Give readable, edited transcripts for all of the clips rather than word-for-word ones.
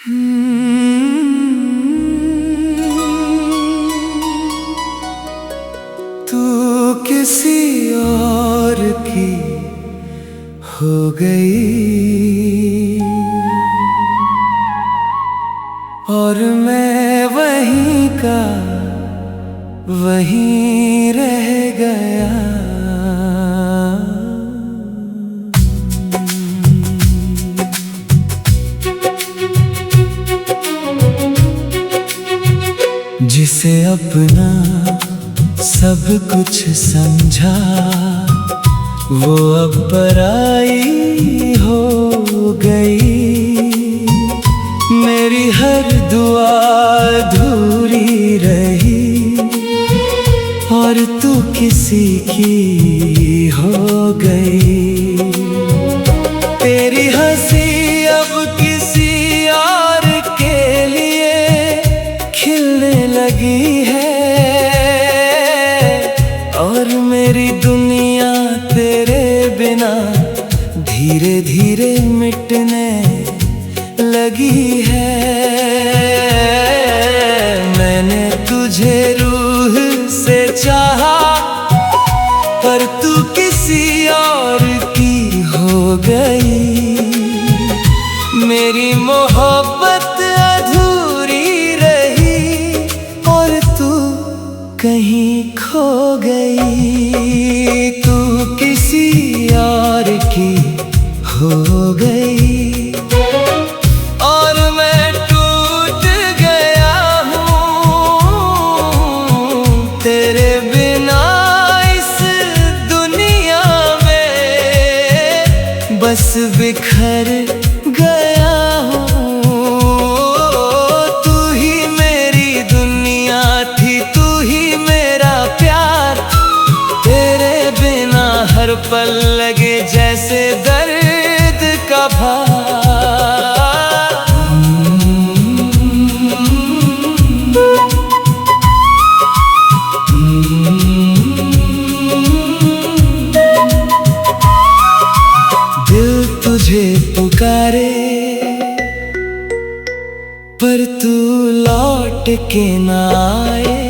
तू किसी और की हो गई और मैं वहीं का वहीं रह गया। जिसे अपना सब कुछ समझा वो अब पराई हो गई। मेरी हर दुआ अधूरी रही और तू किसी की हो गई। तेरी हंसी अब किसी और के लिए खिलने लगी है और मेरी दुनिया तेरे बिना धीरे धीरे मिटने लगी है। मैंने तुझे रूह से चाहा पर तू किसी और की हो गई। मेरी मोहब्बत अधूरी रही और तू कहीं खो गई। तू किसी और की हो गई और मैं टूट गया हूँ तेरे बिना इस दुनिया में बस बिखर गया हूँ। तू ही मेरी दुनिया थी, तू ही मेरा प्यार। तेरे बिना हर पल लगे जैसे दर्द का भार। दिल तुझे पुकारे पर तू लौट के ना आए।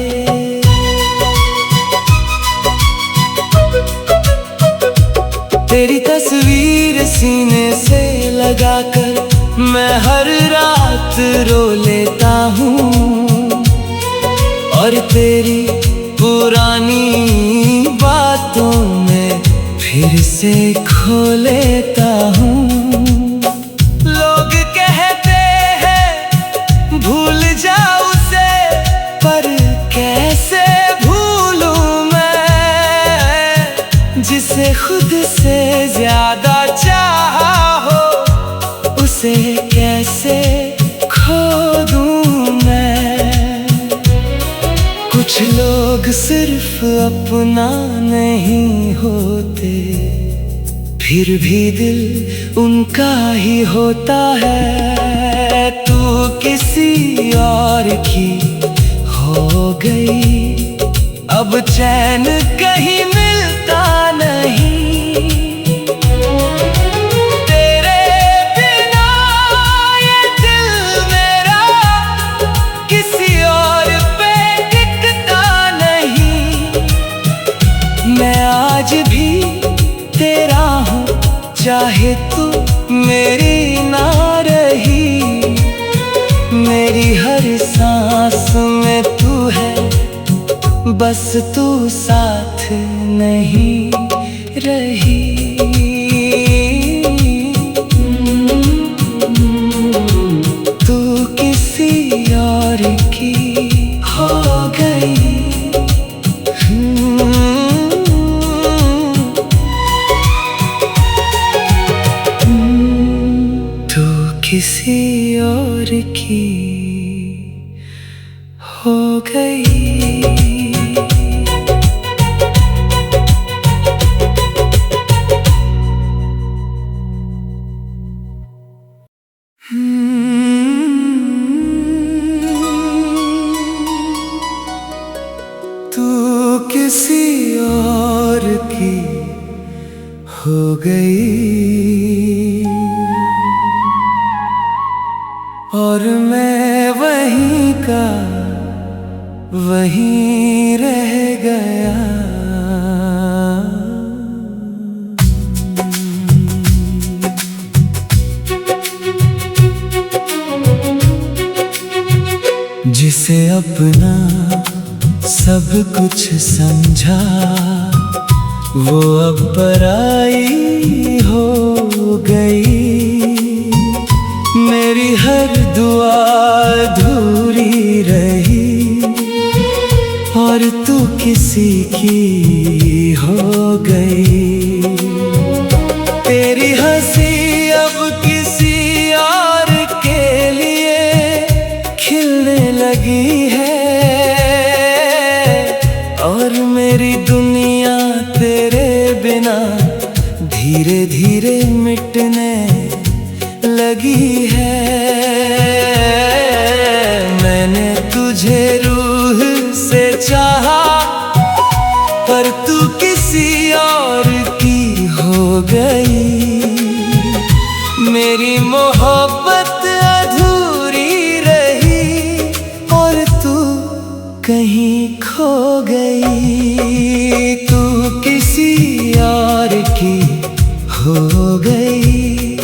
तेरी तस्वीर सीने से लगाकर मैं हर रात रो लेता हूँ और तेरी पुरानी बातों में फिर से खो लेता हूँ। लोग कहते हैं भूल जा उसे पर कैसे भूलूं मैं जिसे खुद से ज्यादा चाहा हो उसे कैसे खो दूं मैं। कुछ लोग सिर्फ अपना नहीं होते फिर भी दिल उनका ही होता है। तू किसी और की हो गई अब चैन कहीं मिलता नहीं। तेरे बिना ये दिल मेरा किसी और पे टिकता नहीं। मैं आज भी तेरा हूँ चाहे तू मेरी ना रही। मेरी हर सांस में तू है बस तू साथ नहीं रही। तू किसी और की हो गई। तू किसी और की हो गई। तू किसी और की हो गई और मैं वहीं का वहीं रह गया। जिसे अपना सब कुछ समझा वो अब पराई हो गई। मेरी हर दुआ अधूरी रही और तू किसी की हो गई। तेरी हंसी अब किसी और के लिए खिलने लगी है और मेरी दुनिया तेरे बिना धीरे धीरे मिटने लगी है। मैंने तुझे रूह से चाहा पर तू किसी और की हो गई। मेरी मोहब्बत अधूरी रही और तू कहीं खो गई। तू किसी और की हो गई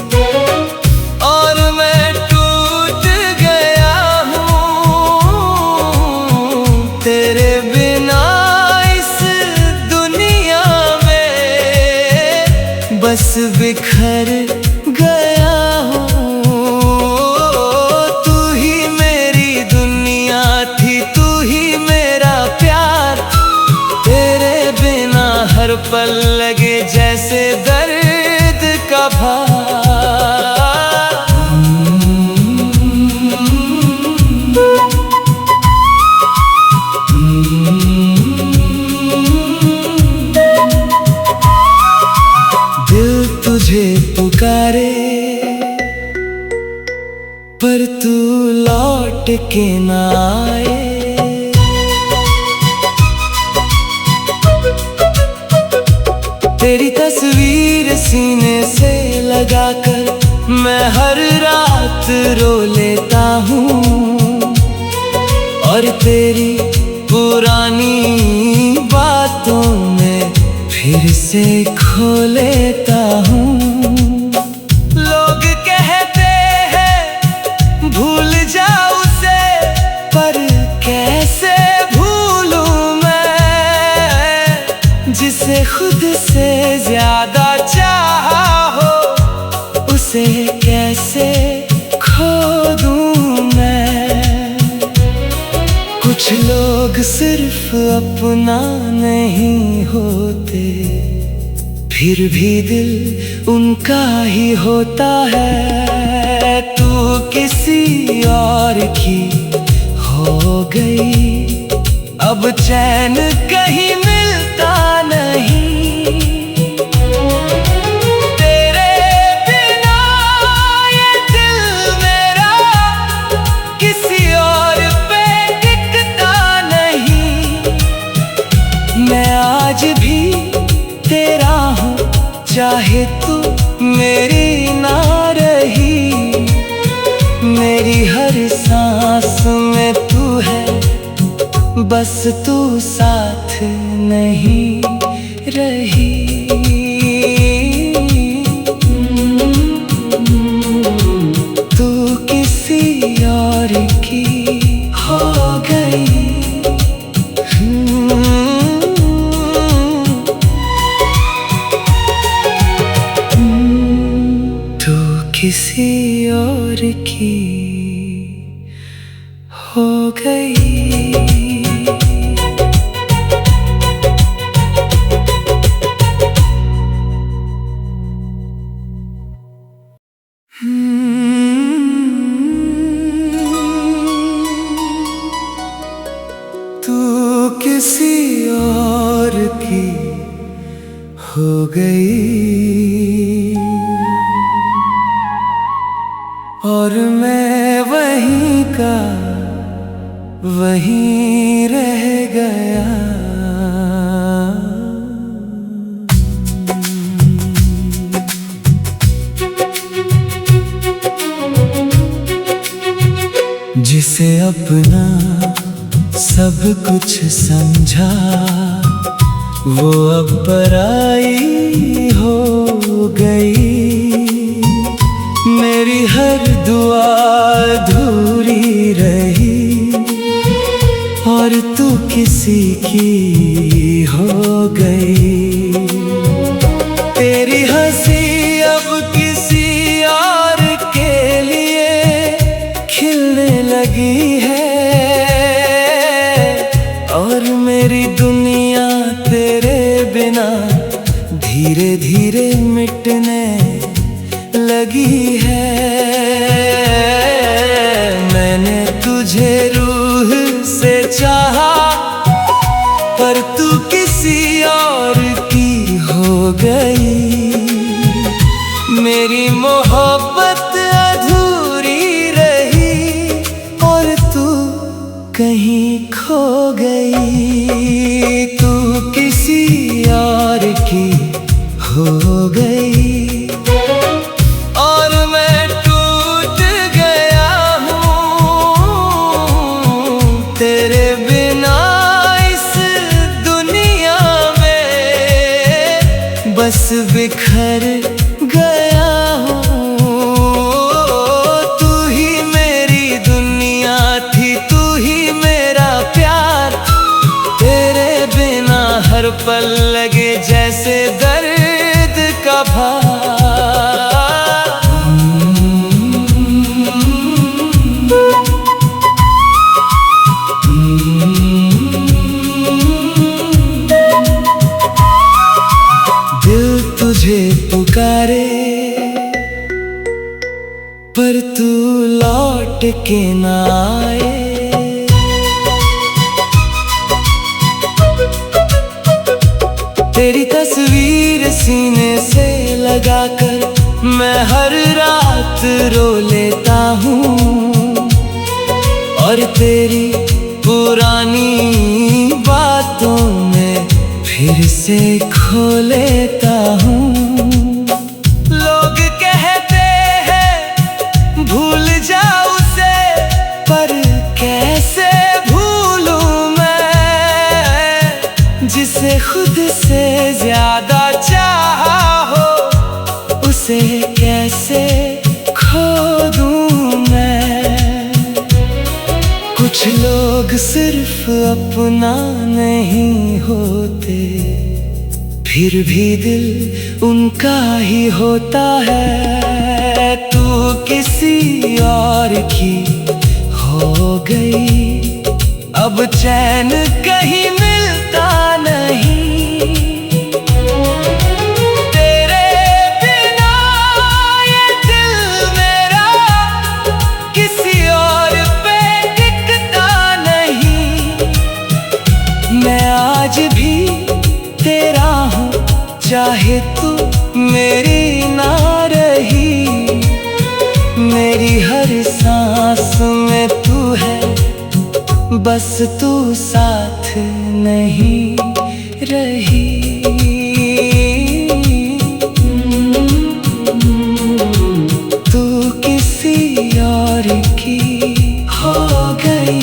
और मैं टूट गया हूँ तेरे बिना इस दुनिया में। बस बिखर गया हूँ। तू ही मेरी दुनिया थी, तू ही मेरा प्यार। तेरे बिना हर पल लगे जैसे दर्द का भार। दिल तुझे पुकारे पर तू लौट के ना आए। तेरी तस्वीर सीने से लगाकर मैं हर रात रो लेता हूँ और तेरी पुरानी बातों में फिर से खो लेता हूँ। लोग कहते हैं भूल जा उसे पर कैसे भूलूं मैं जिसे खुद से ज्यादा चाहा हो। उसे कैसे खो दूं मैं। कुछ लोग सिर्फ अपना नहीं होते फिर भी दिल उनका ही होता है। तू किसी और की हो गई अब चैन कहीं मिलता नहीं। तेरे बिना ये दिल मेरा किसी और पे टिकता नहीं। मैं आज भी तेरा हूँ चाहे तू मेरी ना रही। मेरी हर सांस में तू है बस तू साथ नहीं रही। तू किसी और की हो गई। तू किसी और की हो गई। तू किसी और की हो गई और मैं वहीं का वहीं रह गया। जिसे अपना सब कुछ समझा, वो अब पराई हो गई। मेरी हर दुआ अधूरी रही और तू किसी की हो गई। तेरी हंसी अब किसी और के लिए खिलने लगी है और मेरी दुनिया तेरे बिना धीरे धीरे मिटने लगी है। मैंने तुझे रूह से चाहा पर तू किसी और की हो गई। मेरी मोहब्बत अधूरी रही और तू कहीं खो गई। तू किसी और की हो गई और मैं टूट गया हूँ तेरे बिना इस दुनिया में, बस बिखर गया हूँ। तू ही मेरी दुनिया थी, तू ही मेरा प्यार। तेरे बिना हर पल लगे जैसे दर्द का भार। दिल तुझे पुकारे पर तू लौट के ना आए। तेरी तस्वीर सीने से लगाकर मैं हर रात रो लेता हूँ और तेरी पुरानी बातों में फिर से खो लेता हूँ। लोग कहते हैं भूल जा उसे, पर कैसे भूलूं मैं जिसे खुद से ज्यादा चाहा हो, उसे कैसे खो दूं मैं। कुछ लोग सिर्फ अपना नहीं होते, फिर भी दिल उनका ही होता है। तू किसी और की हो गई, अब चैन कहीं मिलता नहीं। तेरे बिना ये दिल मेरा किसी और पे टिकता नहीं। मैं आज भी तेरा हूँ चाहे तू मेरी ना रही। मेरी हर सांस में तू है, बस तू साथ नहीं रही। तू किसी और की हो गई।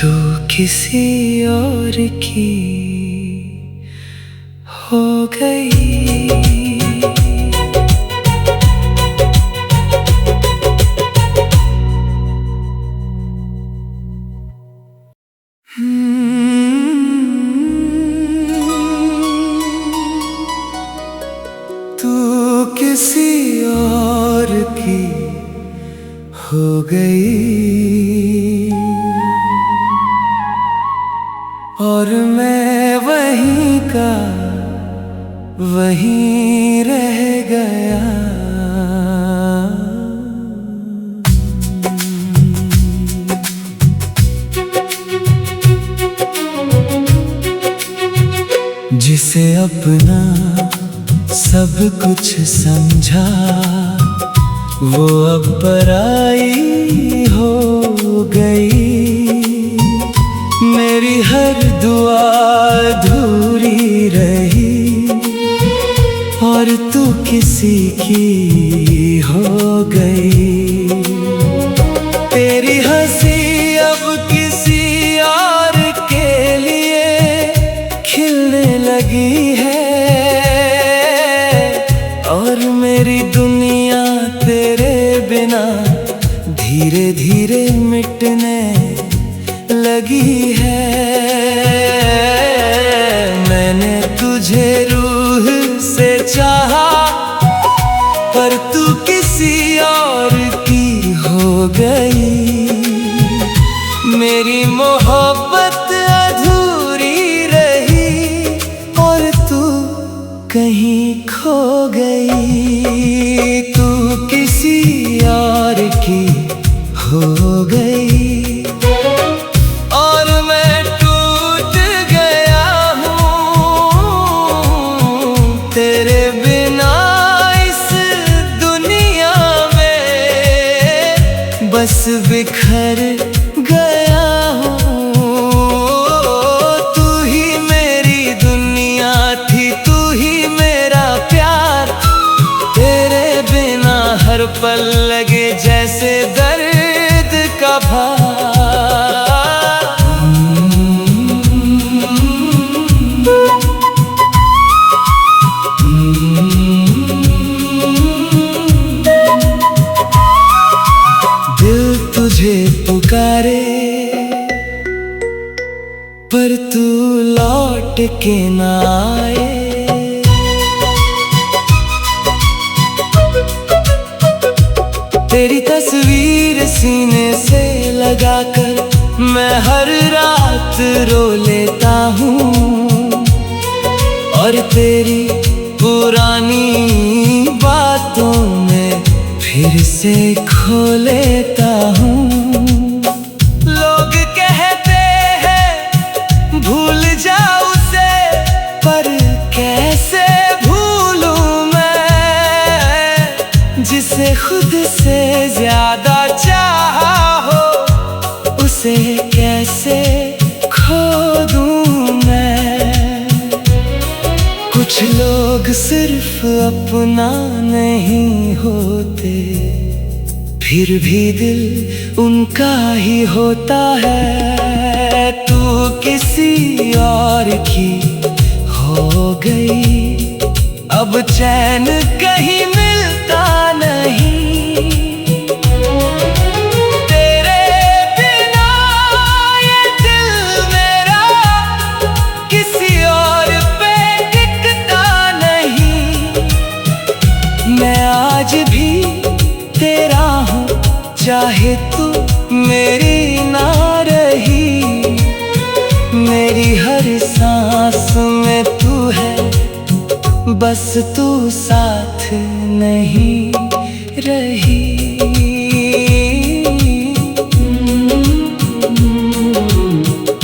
तू किसी और की हो गई। तू किसी और की हो गई और मैं वहीं का वहीं रह गया। जिसे अपना सब कुछ समझा, वो अब पराई हो गई। मेरी हर दुआ अधूरी रही और तू किसी की हो गई। तेरी हंसी अब किसी और के लिए खिलने लगी है, और मेरी दुनिया तेरे बिना धीरे धीरे मिटने लगी है। मैंने तुझे रूह से चाहा, पर तू किसी और की हो गई। मेरी मोहब्बत अधूरी रही और तू कहीं खो गई। तू किसी और की हो गई और मैं टूट गया हूँ तेरे बिना इस दुनिया में, बस बिखर गया हूँ। तू ही मेरी दुनिया थी, तू ही मेरा प्यार। तेरे बिना हर पल लगे जैसे दर्द का भार। दिल तुझे पुकारे पर तू लौट के ना आए। तेरी तस्वीर सीने से लगाकर मैं हर रात रो लेता हूँ, और तेरी पुरानी बातों में फिर से खो लेता हूँ। लोग कहते हैं भूल जा उसे, पर कैसे भूलूं मैं जिसे खुद से ज्यादा चाहा हो। उसे कैसे खो दूं मैं। कुछ लोग सिर्फ अपना नहीं होते, फिर भी दिल उनका ही होता है। तू किसी और की हो गई, अब चैन कहीं मिलता नहीं। तेरे बिना ये दिल मेरा किसी और पे टिकता नहीं। मैं आज भी तेरा हूँ, चाहे तू मेरी ना रही। मेरी हर सांस में तू है, बस तू साथ नहीं रही।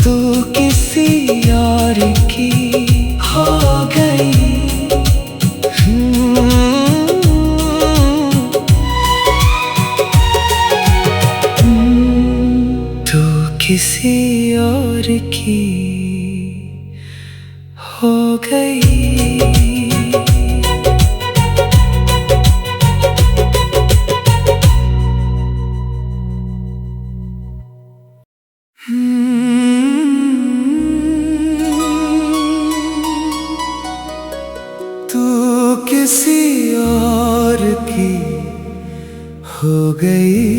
तू किसी और की हो गई। तू किसी और की हो गई। तू किसी और की हो गई,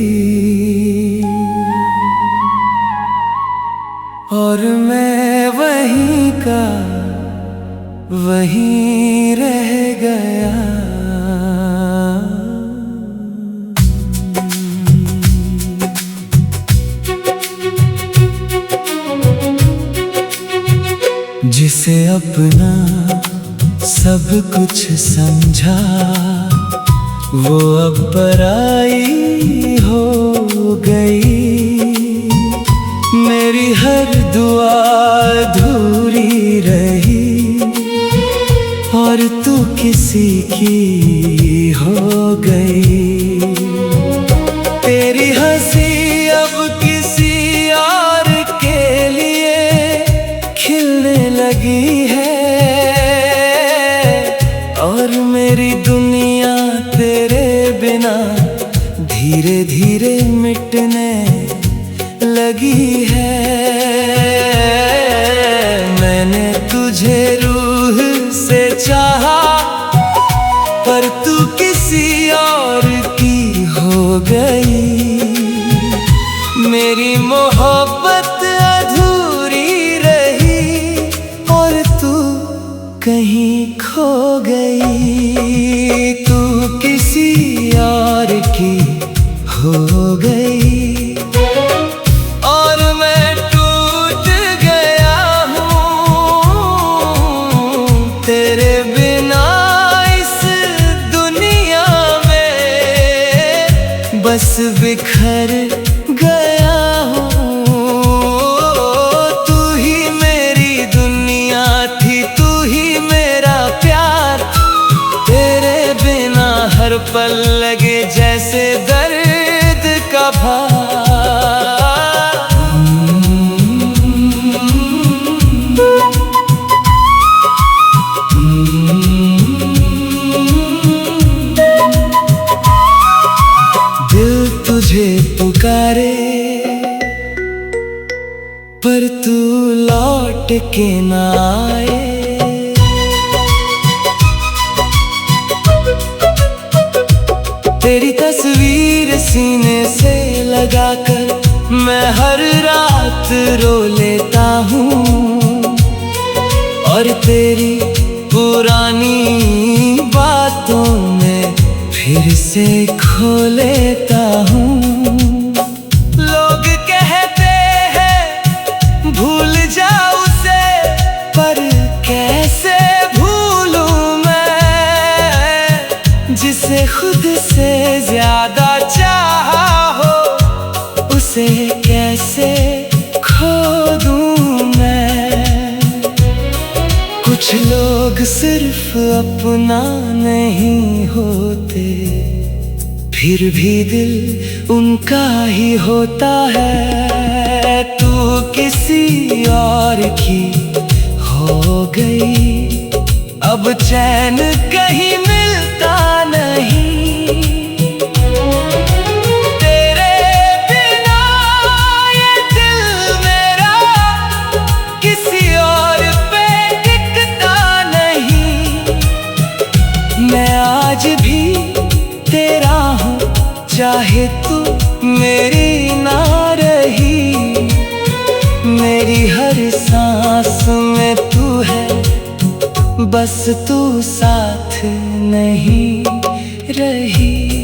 और मैं वहीं का वहीं रह गया। जिसे अपना सब कुछ समझा, वो अब पराई हो गई। मेरी हर दुआ अधूरी रही, और तू किसी की हो गई। तेरी हंसी अब किसी और के लिए खिलने लगी है, और मेरी धीरे धीरे मिटने लगी है। मैंने तुझे रूह से चाहा, पर तू किसी और की हो गई। मेरी मोहब्बत अधूरी रही और तू कहीं खो गई। तू किसी और की हो गई और मैं टूट गया हूँ तेरे बिना इस दुनिया में, बस बिखर गया हूँ। तू ही मेरी दुनिया थी, तू ही मेरा प्यार। तेरे बिना हर पल लगे जैसे दर्द का भार। दिल तुझे पुकारे, पर तू लौट के ना आए। तेरी तस्वीर सीने से लगाकर मैं हर रात रो लेता हूँ, और तेरी पुरानी बातों में फिर से खो लेता हूँ। लोग कहते हैं भूल जा उसे, पर कैसे भूलूं मैं, जिसे खुद से ज्यादा चाहा हो, उसे कैसे खो दूं मैं। कुछ लोग सिर्फ अपना नहीं होते, फिर भी दिल उनका ही होता है। तू किसी और की हो गई, अब चैन कहीं मिलता नहीं। तेरे बिना ये दिल मेरा किसी और पे टिकता नहीं। मैं आज भी तेरा हूँ, चाहे तू मेरी ना रही। मेरी हर सांस में तू है, बस तू साथ नहीं रही।